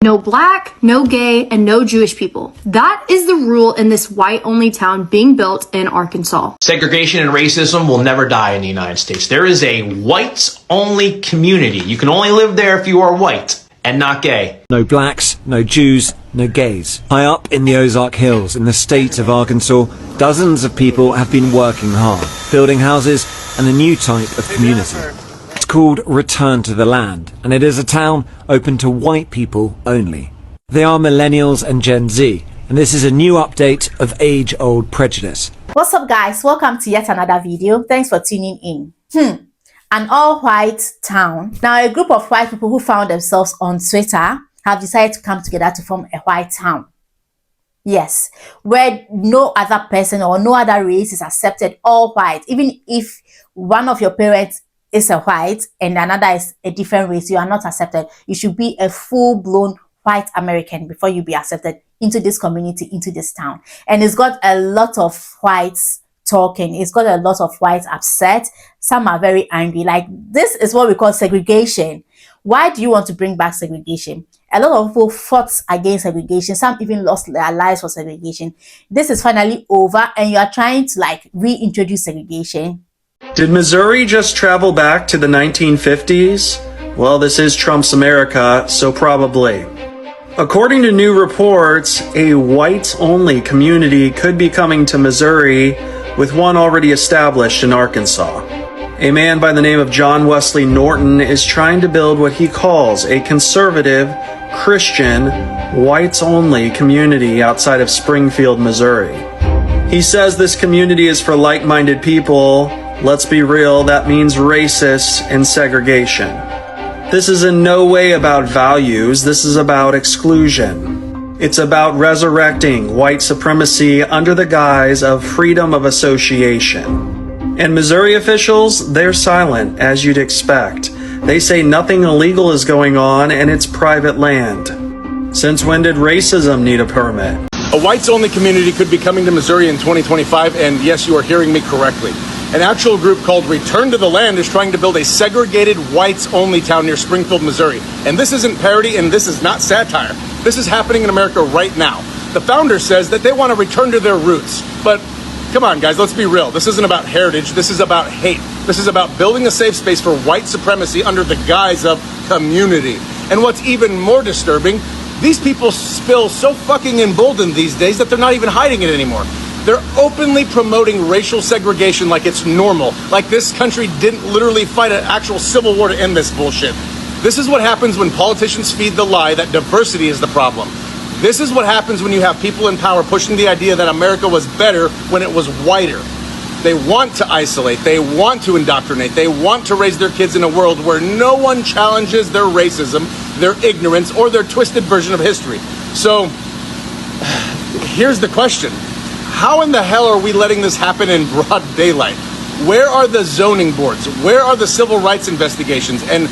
No black, no gay, and no Jewish people. That is the rule in this white-only town being built in Arkansas. Segregation and racism will never die in the United States. There is a whites-only community. You can only live there if you are white and not gay. No blacks, no Jews, no gays. High up in the Ozark Hills in the state of Arkansas, dozens of people have been working hard, building houses and a new type of community. It's called Return to the Land, and it is a town open to white people only. They are millennials and Gen Z, and this is a new update of age-old prejudice. What's up, guys? Welcome to yet another video. Thanks for tuning in. An all-white town. Now, a group of white people who found themselves on Twitter have decided to come together to form a white town. Yes, where no other person or no other race is accepted, all white. Even if one of your parents is a white and another is a different race, you are not accepted. You should be a full-blown white American before you be accepted into this community, into this town. And it's got a lot of whites talking. It's got a lot of whites upset. Some are very angry. Like, this is what we call segregation. Why do you want to bring back segregation? A lot of people fought against segregation. Some even lost their lives for segregation. This is finally over and you are trying to like reintroduce segregation. Did Missouri just travel back to the 1950s? Well, this is Trump's America, so probably. According to new reports, a whites-only community could be coming to Missouri, with one already established in Arkansas. A man by the name of John Wesley Norton is trying to build what he calls a conservative, Christian, whites-only community outside of Springfield, Missouri. He says this community is for like-minded people. Let's be real, that means racists and segregation. This is in no way about values, this is about exclusion. It's about resurrecting white supremacy under the guise of freedom of association. And Missouri officials, they're silent, as you'd expect. They say nothing illegal is going on and it's private land. Since when did racism need a permit? A whites-only community could be coming to Missouri in 2025, and yes, you are hearing me correctly. An actual group called Return to the Land is trying to build a segregated whites-only town near Springfield, Missouri. And this isn't parody and this is not satire. This is happening in America right now. The founder says that they want to return to their roots. But come on, guys, let's be real. This isn't about heritage. This is about hate. This is about building a safe space for white supremacy under the guise of community. And what's even more disturbing, these people feel so fucking emboldened these days that they're not even hiding it anymore. They're openly promoting racial segregation like it's normal, like this country didn't literally fight an actual civil war to end this bullshit. This is what happens when politicians feed the lie that diversity is the problem. This is what happens when you have people in power pushing the idea that America was better when it was whiter. They want to isolate, they want to indoctrinate, they want to raise their kids in a world where no one challenges their racism, their ignorance, or their twisted version of history. So, here's the question. How in the hell are we letting this happen in broad daylight? Where are the zoning boards? Where are the civil rights investigations? And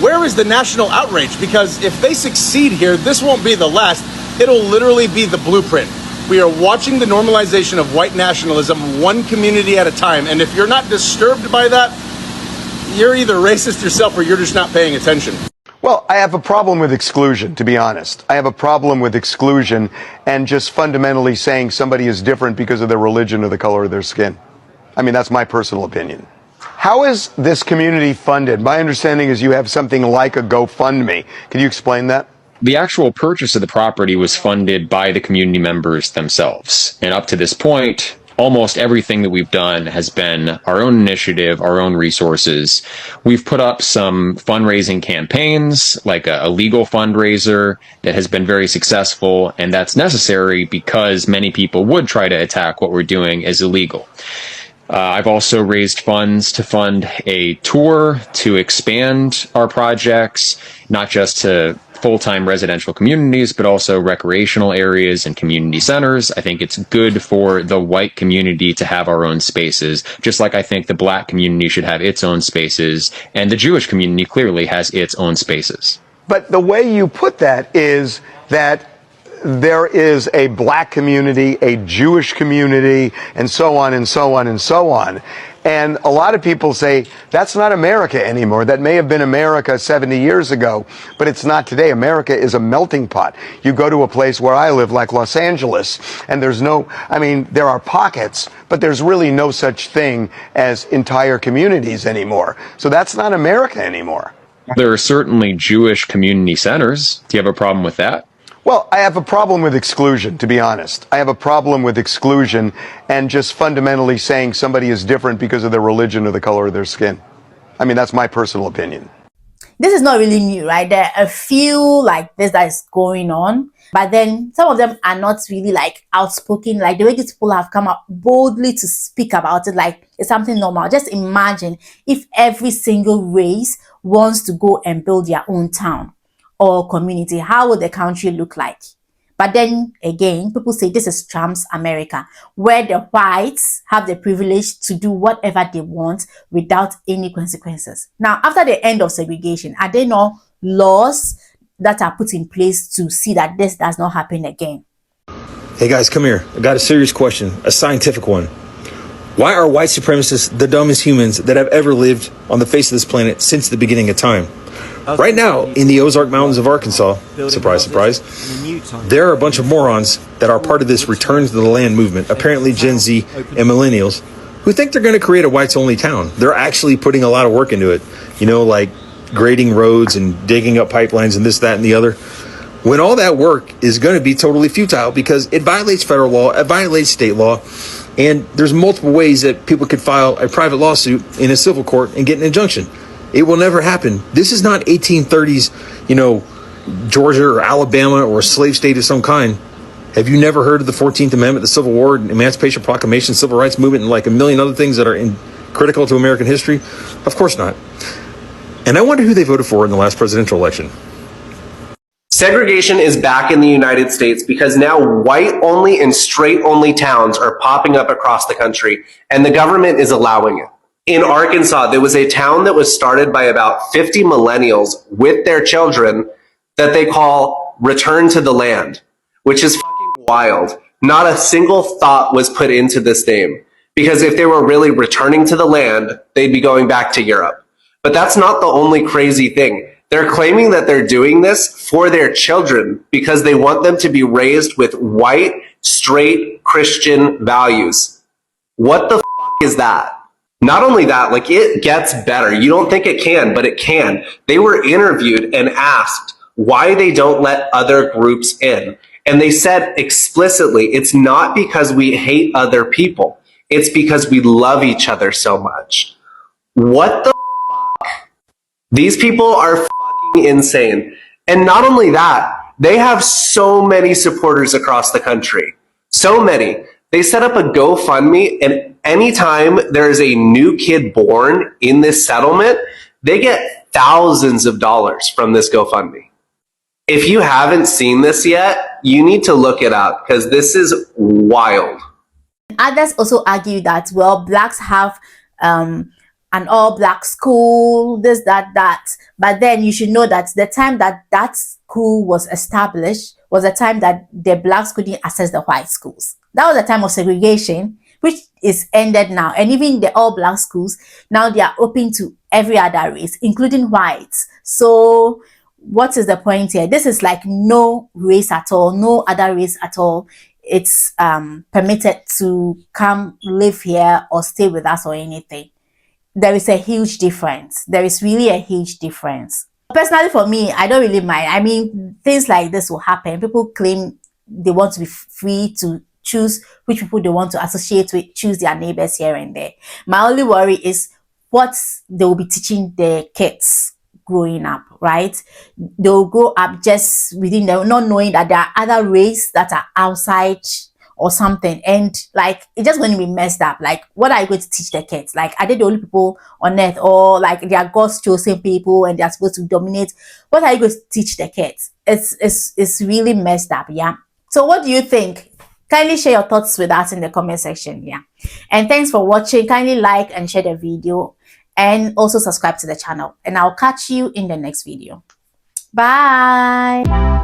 where is the national outrage? Because if they succeed here, this won't be the last. It'll literally be the blueprint. We are watching the normalization of white nationalism one community at a time. And if you're not disturbed by that, you're either racist yourself or you're just not paying attention. Well, I have a problem with exclusion, to be honest. I have a problem with exclusion and just fundamentally saying somebody is different because of their religion or the color of their skin. I mean, that's my personal opinion. How is this community funded? My understanding is you have something like a GoFundMe. Can you explain that? The actual purchase of the property was funded by the community members themselves. And up to this point, almost everything that we've done has been our own initiative, our own resources. We've put up some fundraising campaigns, like a legal fundraiser that has been very successful, and that's necessary because many people would try to attack what we're doing as illegal. I've also raised funds to fund a tour to expand our projects, not just to full-time residential communities, but also recreational areas and community centers. I think it's good for the white community to have our own spaces, just like I think the black community should have its own spaces, and the Jewish community clearly has its own spaces. But the way you put that is that there is a black community, a Jewish community, and so on and so on and so on. And a lot of people say that's not America anymore. That may have been America 70 years ago, but it's not today. America is a melting pot. You go to a place where I live, like Los Angeles, and there's no, I mean, there are pockets, but there's really no such thing as entire communities anymore. So that's not America anymore. There are certainly Jewish community centers. Do you have a problem with that? Well, I have a problem with exclusion, to be honest. I have a problem with exclusion and just fundamentally saying somebody is different because of their religion or the color of their skin. I mean, that's my personal opinion. This is not really new, right? There are a few like this that is going on, but then some of them are not really like outspoken, like the way these people have come up boldly to speak about it, like it's something normal. Just imagine if every single race wants to go and build their own town or community, how would the country look like? But then again, people say this is Trump's America, where the whites have the privilege to do whatever they want without any consequences. Now, after the end of segregation, are there no laws that are put in place to see that this does not happen again? Hey guys, come here. I got a serious question, a scientific one. Why are white supremacists the dumbest humans that have ever lived on the face of this planet since the beginning of time? Right now, in the Ozark Mountains of Arkansas, surprise, surprise, there are a bunch of morons that are part of this return to the land movement, apparently Gen Z and millennials, who think they're going to create a whites-only town. They're actually putting a lot of work into it, you know, like grading roads and digging up pipelines and this, that, and the other. When all that work is going to be totally futile because it violates federal law, it violates state law, and there's multiple ways that people could file a private lawsuit in a civil court and get an injunction. It will never happen. This is not 1830s, you know, Georgia or Alabama or a slave state of some kind. Have you never heard of the 14th Amendment, the Civil War, Emancipation Proclamation, Civil Rights Movement, and like a million other things that are critical to American history? Of course not. And I wonder who they voted for in the last presidential election. Segregation is back in the United States because now white-only and straight-only towns are popping up across the country, and the government is allowing it. In Arkansas, there was a town that was started by about 50 millennials with their children that they call Return to the Land, which is fucking wild. Not a single thought was put into this name, because if they were really returning to the land, they'd be going back to Europe. But that's not the only crazy thing. They're claiming that they're doing this for their children because they want them to be raised with white, straight Christian values. What the fuck is that? Not only that, like, it gets better. You don't think it can, but it can. They were interviewed and asked why they don't let other groups in. And they said explicitly, it's not because we hate other people. It's because we love each other so much. What the fuck? These people are fucking insane. And not only that, they have so many supporters across the country. So many. They set up a GoFundMe, and anytime there is a new kid born in this settlement, they get thousands of dollars from this GoFundMe. If you haven't seen this yet, you need to look it up because this is wild. Others also argue that, well, blacks have an all-black school, this, that. But then you should know that the time that that school was established was the time that the blacks couldn't access the white schools. That was the time of segregation, which is ended now. And even the all-black schools, now they are open to every other race, including whites. So what is the point here? This is like no race at all, no other race at all. It's permitted to come live here or stay with us or anything. There is a huge difference. There is really a huge difference. Personally, for me, I don't really mind. I mean, things like this will happen. People claim they want to be free to choose which people they want to associate with, choose their neighbors here and there. My only worry is what they will be teaching their kids growing up, right? They'll grow up just within them, not knowing that there are other races that are outside or something, and like it's just going to be messed up. Like, what are you going to teach the kids? Like, are they the only people on earth, or like they are God's chosen people and they are supposed to dominate? What are you going to teach the kids? It's really messed up. Yeah. So what do you think? Kindly share your thoughts with us in the comment section. Yeah. And thanks for watching. Kindly like and share the video, and also subscribe to the channel, and I'll catch you in the next video. Bye.